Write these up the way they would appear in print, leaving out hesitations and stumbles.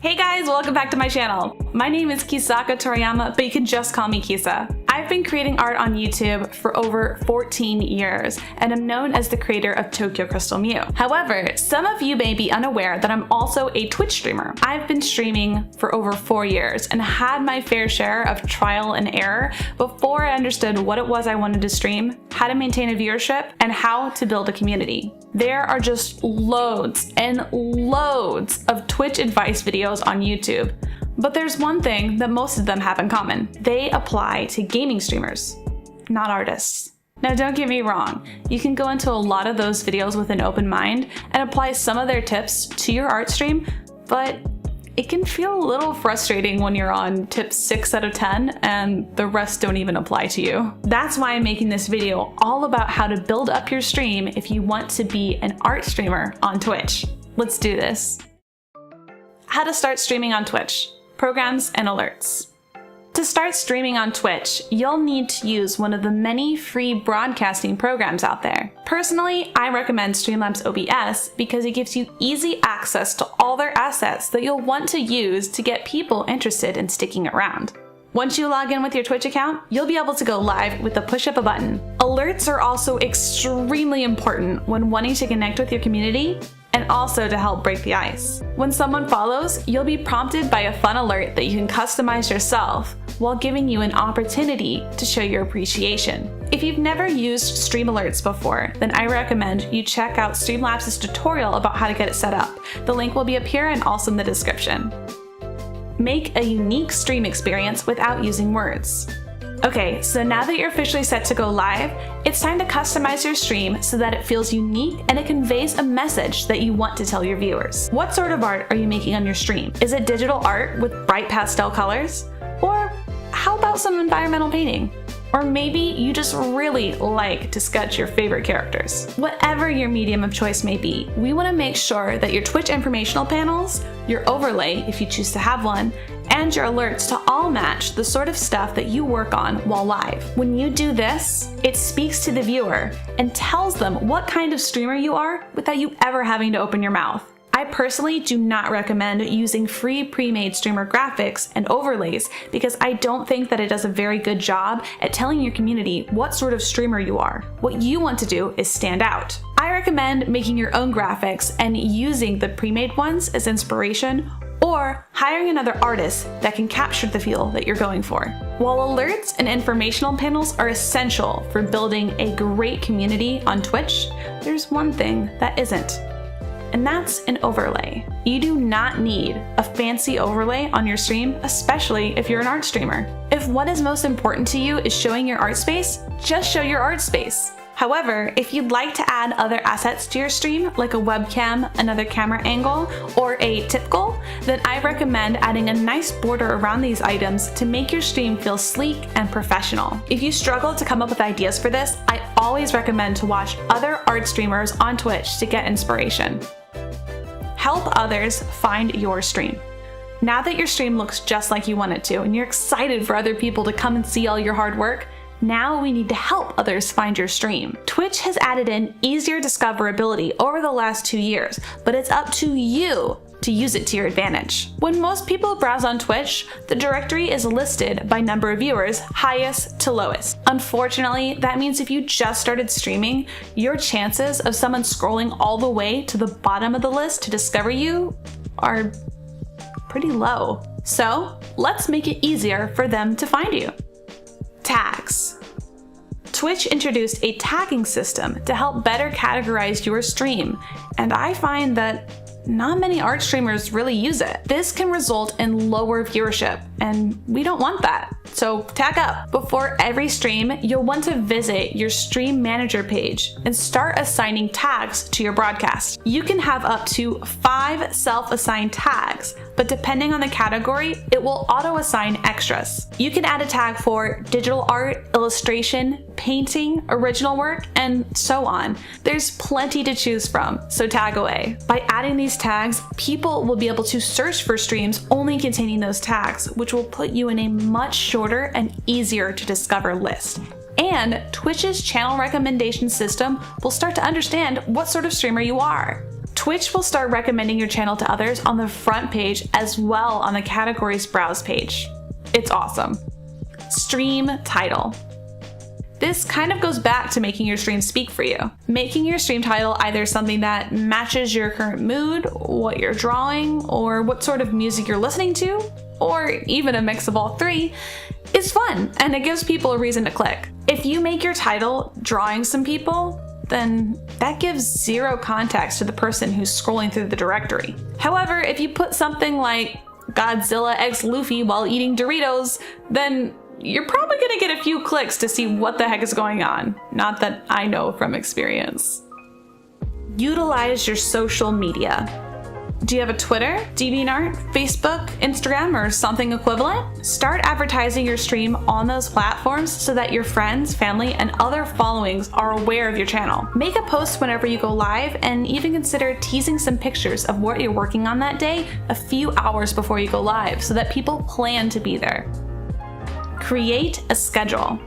Hey guys, welcome back to my channel. My name is Kisaka Toriama, but you can just call me Kisa. I've been creating art on YouTube for over 14 years, and I'm known as the creator of Tokyo Crystal Mew. However, some of you may be unaware that I'm also a Twitch streamer. I've been streaming for over 4 years and had my fair share of trial and error before I understood what it was I wanted to stream, how to maintain a viewership, and how to build a community. There are just loads and loads of Twitch advice videos on YouTube. But there's one thing that most of them have in common. They apply to gaming streamers, not artists. Now don't get me wrong, you can go into a lot of those videos with an open mind and apply some of their tips to your art stream, but it can feel a little frustrating when you're on tip 6 out of 10 and the rest don't even apply to you. That's why I'm making this video all about how to build up your stream if you want to be an art streamer on Twitch. Let's do this. How to start streaming on Twitch. Programs and alerts. To start streaming on Twitch, you'll need to use one of the many free broadcasting programs out there. Personally, I recommend Streamlabs OBS because it gives you easy access to all their assets that you'll want to use to get people interested in sticking around. Once you log in with your Twitch account, you'll be able to go live with the push of a button. Alerts are also extremely important when wanting to connect with your community and also to help break the ice. When someone follows, you'll be prompted by a fun alert that you can customize yourself while giving you an opportunity to show your appreciation. If you've never used Stream Alerts before, then I recommend you check out Streamlabs' tutorial about how to get it set up. The link will be up here and also in the description. Make a unique stream experience without using words. Okay, so now that you're officially set to go live, it's time to customize your stream so that it feels unique and it conveys a message that you want to tell your viewers. What sort of art are you making on your stream? Is it digital art with bright pastel colors? Or how about some environmental painting? Or maybe you just really like to sketch your favorite characters. Whatever your medium of choice may be, we want to make sure that your Twitch informational panels, your overlay if you choose to have one, and your alerts to all match the sort of stuff that you work on while live. When you do this, it speaks to the viewer and tells them what kind of streamer you are without you ever having to open your mouth. I personally do not recommend using free pre-made streamer graphics and overlays because I don't think that it does a very good job at telling your community what sort of streamer you are. What you want to do is stand out. I recommend making your own graphics and using the pre-made ones as inspiration, or hiring another artist that can capture the feel that you're going for. While alerts and informational panels are essential for building a great community on Twitch, there's one thing that isn't, and that's an overlay. You do not need a fancy overlay on your stream, especially if you're an art streamer. If what is most important to you is showing your art space, just show your art space. However, if you'd like to add other assets to your stream, like a webcam, another camera angle, or a tip goal, then I recommend adding a nice border around these items to make your stream feel sleek and professional. If you struggle to come up with ideas for this, I always recommend to watch other art streamers on Twitch to get inspiration. Help others find your stream. Now that your stream looks just like you want it to, and you're excited for other people to come and see all your hard work, now we need to help others find your stream. Twitch has added in easier discoverability over the last 2 years, but it's up to you to use it to your advantage. When most people browse on Twitch, the directory is listed by number of viewers, highest to lowest. Unfortunately, that means if you just started streaming, your chances of someone scrolling all the way to the bottom of the list to discover you are pretty low. So let's make it easier for them to find you. Tags. Twitch introduced a tagging system to help better categorize your stream, and I find that not many art streamers really use it. This can result in lower viewership, and we don't want that. So tag up. Before every stream, you'll want to visit your stream manager page and start assigning tags to your broadcast. You can have up to 5 self-assigned tags, but depending on the category, it will auto-assign extras. You can add a tag for digital art, illustration, painting, original work, and so on. There's plenty to choose from, so tag away. By adding these tags, people will be able to search for streams only containing those tags, which will put you in a much shorter and easier to discover list. And Twitch's channel recommendation system will start to understand what sort of streamer you are. Twitch will start recommending your channel to others on the front page as well on the categories browse page. It's awesome. Stream title. This kind of goes back to making your stream speak for you. Making your stream title either something that matches your current mood, what you're drawing, or what sort of music you're listening to, or even a mix of all three, is fun and it gives people a reason to click. If you make your title drawing some people, then that gives zero context to the person who's scrolling through the directory. However, if you put something like Godzilla x Luffy while eating Doritos, then you're probably gonna get a few clicks to see what the heck is going on. Not that I know from experience. Utilize your social media. Do you have a Twitter, DeviantArt, Facebook, Instagram, or something equivalent? Start advertising your stream on those platforms so that your friends, family, and other followings are aware of your channel. Make a post whenever you go live and even consider teasing some pictures of what you're working on that day a few hours before you go live so that people plan to be there. Create a schedule.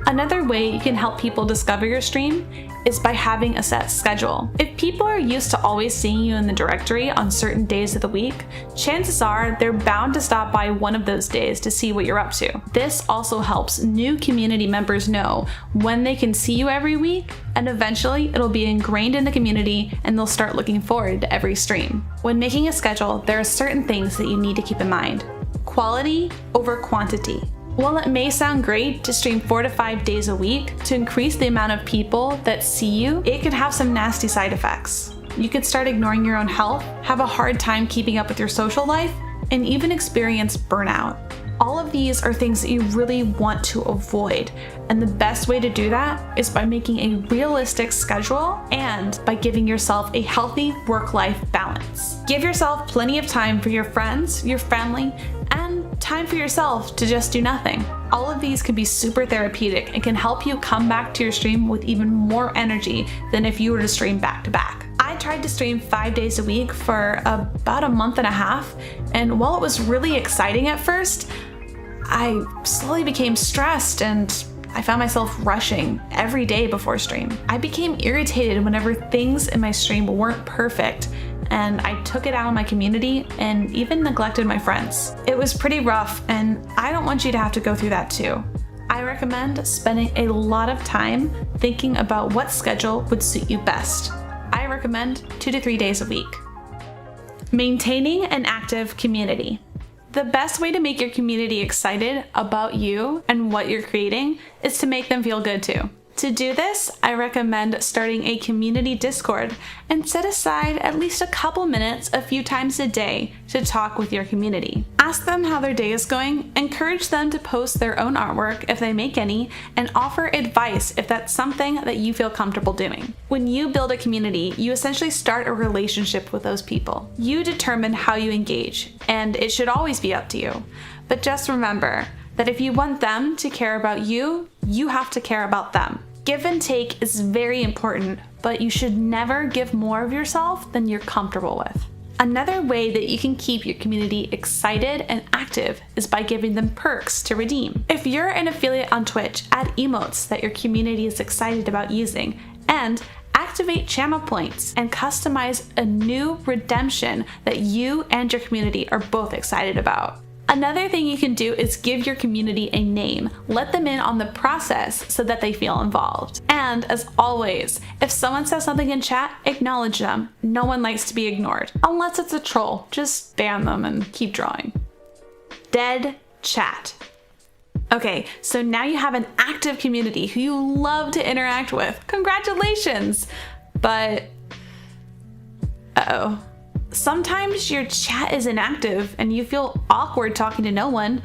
Another way you can help people discover your stream is by having a set schedule. If people are used to always seeing you in the directory on certain days of the week, chances are they're bound to stop by one of those days to see what you're up to. This also helps new community members know when they can see you every week, and eventually it'll be ingrained in the community and they'll start looking forward to every stream. When making a schedule, there are certain things that you need to keep in mind. Quality over quantity. While it may sound great to stream 4 to 5 days a week to increase the amount of people that see you, it can have some nasty side effects. You could start ignoring your own health, have a hard time keeping up with your social life, and even experience burnout. All of these are things that you really want to avoid, and the best way to do that is by making a realistic schedule and by giving yourself a healthy work-life balance. Give yourself plenty of time for your friends, your family, and time for yourself to just do nothing. All of these can be super therapeutic and can help you come back to your stream with even more energy than if you were to stream back to back. I tried to stream 5 days a week for about a month and a half, and while it was really exciting at first, I slowly became stressed and I found myself rushing every day before stream. I became irritated whenever things in my stream weren't perfect, and I took it out on my community and even neglected my friends. It was pretty rough, and I don't want you to have to go through that too. I recommend spending a lot of time thinking about what schedule would suit you best. I recommend 2 to 3 days a week. Maintaining an active community. The best way to make your community excited about you and what you're creating is to make them feel good too. To do this, I recommend starting a community Discord and set aside at least a couple minutes a few times a day to talk with your community. Ask them how their day is going, encourage them to post their own artwork if they make any, and offer advice if that's something that you feel comfortable doing. When you build a community, you essentially start a relationship with those people. You determine how you engage, and it should always be up to you. But just remember that if you want them to care about you, you have to care about them. Give and take is very important, but you should never give more of yourself than you're comfortable with. Another way that you can keep your community excited and active is by giving them perks to redeem. If you're an affiliate on Twitch, add emotes that your community is excited about using, and activate channel points and customize a new redemption that you and your community are both excited about. Another thing you can do is give your community a name. Let them in on the process so that they feel involved. And as always, if someone says something in chat, acknowledge them. No one likes to be ignored. Unless it's a troll, just ban them and keep drawing. Dead chat. Okay, so now you have an active community who you love to interact with. Congratulations! But, uh-oh. Sometimes your chat is inactive and you feel awkward talking to no one.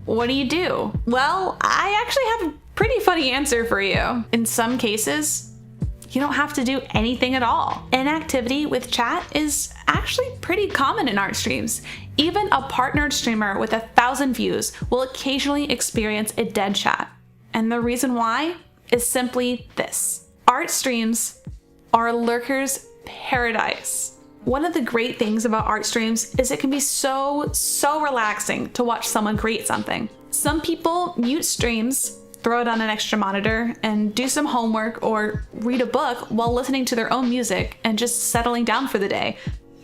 What do? Well, I actually have a pretty funny answer for you. In some cases, you don't have to do anything at all. Inactivity with chat is actually pretty common in art streams. Even a partnered streamer with 1,000 views will occasionally experience a dead chat. And the reason why is simply this. Art streams are a lurker's paradise. One of the great things about art streams is it can be so relaxing to watch someone create something. Some people mute streams throw it on an extra monitor and do some homework or read a book while listening to their own music and just settling down for the day.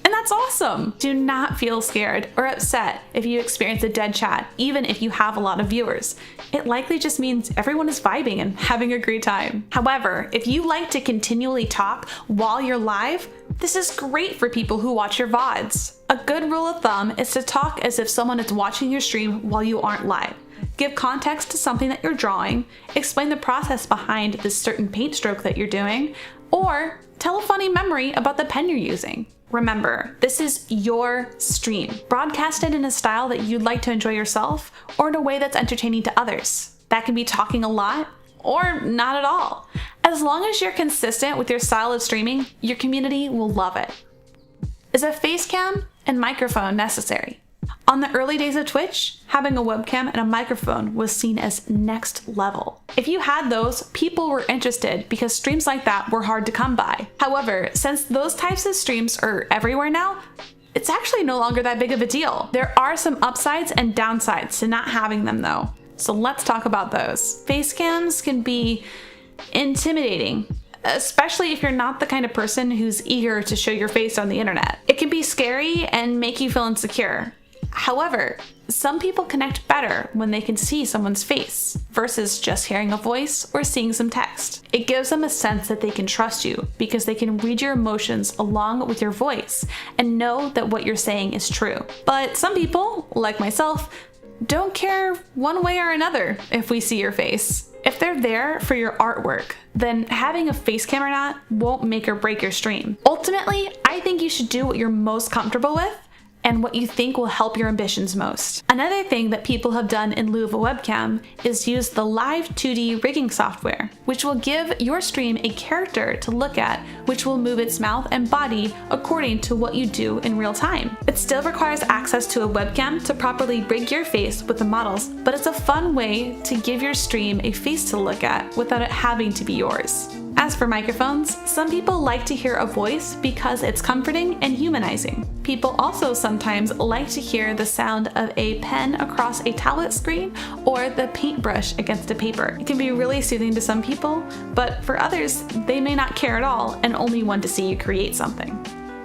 And that's awesome! Do not feel scared or upset if you experience a dead chat, even if you have a lot of viewers. It likely just means everyone is vibing and having a great time. However, if you like to continually talk while you're live, this is great for people who watch your VODs. A good rule of thumb is to talk as if someone is watching your stream while you aren't live. Give context to something that you're drawing, explain the process behind this certain paint stroke that you're doing, or tell a funny memory about the pen you're using. Remember, this is your stream. Broadcast it in a style that you'd like to enjoy yourself or in a way that's entertaining to others. That can be talking a lot or not at all. As long as you're consistent with your style of streaming, your community will love it. Is a face cam and microphone necessary? On the early days of Twitch, having a webcam and a microphone was seen as next level. If you had those, people were interested because streams like that were hard to come by. However, since those types of streams are everywhere now, it's actually no longer that big of a deal. There are some upsides and downsides to not having them though. So let's talk about those. Face cams can be intimidating, especially if you're not the kind of person who's eager to show your face on the internet. It can be scary and make you feel insecure. However, some people connect better when they can see someone's face versus just hearing a voice or seeing some text. It gives them a sense that they can trust you because they can read your emotions along with your voice and know that what you're saying is true. But some people, like myself, don't care one way or another if we see your face. If they're there for your artwork, then having a face cam or not won't make or break your stream. Ultimately, I think you should do what you're most comfortable with and what you think will help your ambitions most. Another thing that people have done in lieu of a webcam is use the live 2D rigging software, which will give your stream a character to look at, which will move its mouth and body according to what you do in real time. It still requires access to a webcam to properly rig your face with the models, but it's a fun way to give your stream a face to look at without it having to be yours. As for microphones, some people like to hear a voice because it's comforting and humanizing. People also sometimes like to hear the sound of a pen across a tablet screen or the paintbrush against a paper. It can be really soothing to some people, but for others, they may not care at all and only want to see you create something.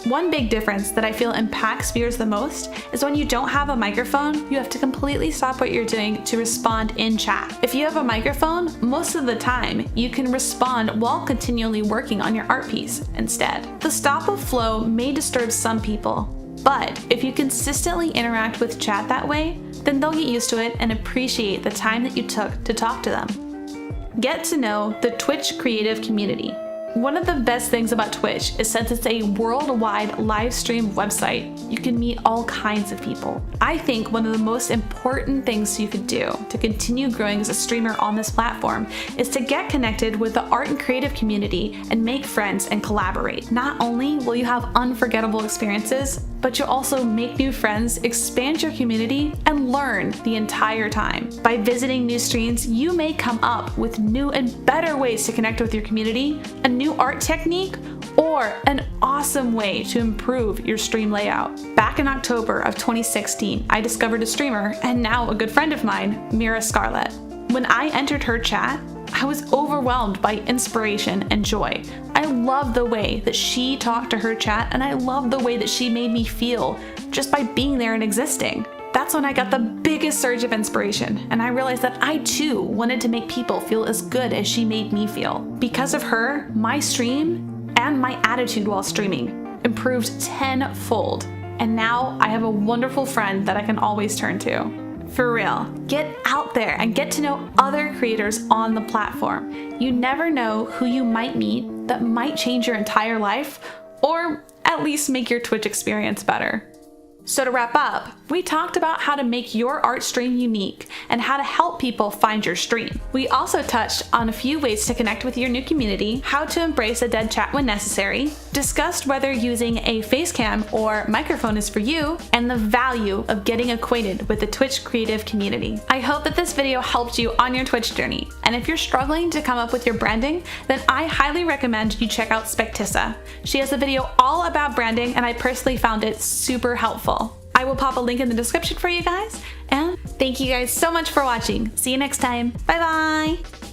One big difference that I feel impacts viewers the most is when you don't have a microphone, you have to completely stop what you're doing to respond in chat. If you have a microphone, most of the time, you can respond while continually working on your art piece instead. The stop of flow may disturb some people, but if you consistently interact with chat that way, then they'll get used to it and appreciate the time that you took to talk to them. Get to know the Twitch creative community. One of the best things about Twitch is since it's a worldwide live stream website, you can meet all kinds of people. I think one of the most important things you could do to continue growing as a streamer on this platform is to get connected with the art and creative community and make friends and collaborate. Not only will you have unforgettable experiences, but you'll also make new friends, expand your community, and learn the entire time. By visiting new streams, you may come up with new and better ways to connect with your community, a new art technique, or an awesome way to improve your stream layout. Back in October of 2016, I discovered a streamer and now a good friend of mine, Mira Scarlett. When I entered her chat, I was overwhelmed by inspiration and joy. I love the way that she talked to her chat, and I love the way that she made me feel just by being there and existing. That's when I got the biggest surge of inspiration, and I realized that I too wanted to make people feel as good as she made me feel. Because of her, my stream and my attitude while streaming improved tenfold, and now I have a wonderful friend that I can always turn to. For real, get out there and get to know other creators on the platform. You never know who you might meet that might change your entire life, or at least make your Twitch experience better. So to wrap up, we talked about how to make your art stream unique and how to help people find your stream. We also touched on a few ways to connect with your new community, how to embrace a dead chat when necessary, discussed whether using a face cam or microphone is for you, and the value of getting acquainted with the Twitch creative community. I hope that this video helped you on your Twitch journey, and if you're struggling to come up with your branding, then I highly recommend you check out Spectissa. She has a video all about branding, and I personally found it super helpful. I will pop a link in the description for you guys. And thank you guys so much for watching. See you next time. Bye bye!